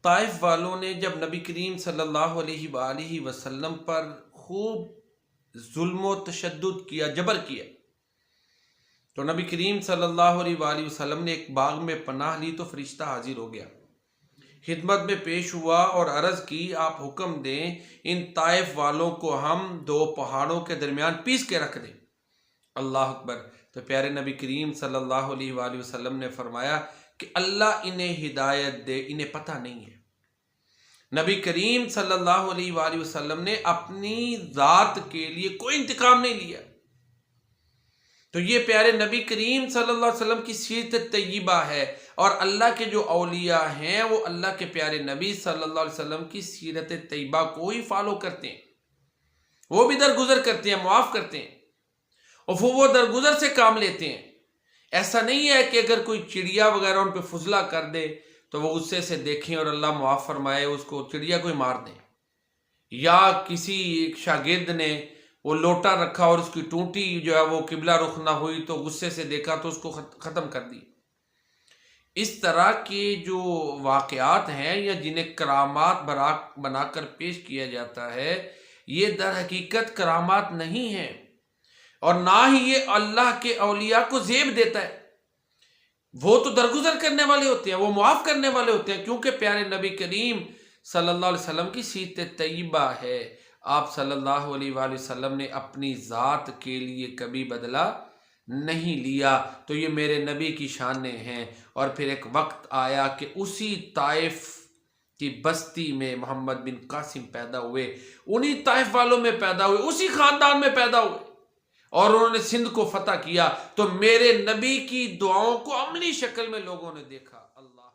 طائف والوں نے جب نبی کریم صلی اللہ علیہ وآلہ وسلم پر خوب ظلم و تشدد کیا، جبر کیا، تو نبی کریم صلی اللہ علیہ وآلہ وسلم نے ایک باغ میں پناہ لی تو فرشتہ حاضر ہو گیا، خدمت میں پیش ہوا اور عرض کی آپ حکم دیں ان طائف والوں کو ہم دو پہاڑوں کے درمیان پیس کے رکھ دیں۔ اللہ اکبر۔ تو پیارے نبی کریم صلی اللہ علیہ وآلہ وسلم نے فرمایا کہ اللہ انہیں ہدایت دے، انہیں پتہ نہیں ہے۔ نبی کریم صلی اللہ علیہ وآلہ وسلم نے اپنی ذات کے لیے کوئی انتقام نہیں لیا۔ تو یہ پیارے نبی کریم صلی اللہ علیہ وسلم کی سیرت طیبہ ہے، اور اللہ کے جو اولیاء ہیں وہ اللہ کے پیارے نبی صلی اللہ علیہ وسلم کی سیرت طیبہ کو ہی فالو کرتے ہیں، وہ بھی درگزر کرتے ہیں، معاف کرتے ہیں، اور وہ درگزر سے کام لیتے ہیں۔ ایسا نہیں ہے کہ اگر کوئی چڑیا وغیرہ ان پہ فضلہ کر دے تو وہ غصے سے دیکھیں اور اللہ معاف فرمائے اس کو چڑیا کو ہی مار دیں، یا کسی شاگرد نے وہ لوٹا رکھا اور اس کی ٹوٹی جو ہے وہ قبلہ رخ نہ ہوئی تو غصے سے دیکھا تو اس کو ختم کر دی۔ اس طرح کے جو واقعات ہیں یا جنہیں کرامات بنا کر پیش کیا جاتا ہے، یہ در حقیقت کرامات نہیں ہیں، اور نہ ہی یہ اللہ کے اولیاء کو زیب دیتا ہے۔ وہ تو درگزر کرنے والے ہوتے ہیں، وہ معاف کرنے والے ہوتے ہیں، کیونکہ پیارے نبی کریم صلی اللہ علیہ وسلم کی سیرت طیبہ ہے۔ آپ صلی اللہ علیہ وآلہ وسلم نے اپنی ذات کے لیے کبھی بدلہ نہیں لیا۔ تو یہ میرے نبی کی شانیں ہیں۔ اور پھر ایک وقت آیا کہ اسی طائف کی بستی میں محمد بن قاسم پیدا ہوئے، انہی طائف والوں میں پیدا ہوئے، اسی خاندان میں پیدا ہوئے، اور انہوں نے سندھ کو فتح کیا۔ تو میرے نبی کی دعاؤں کو عملی شکل میں لوگوں نے دیکھا۔ اللہ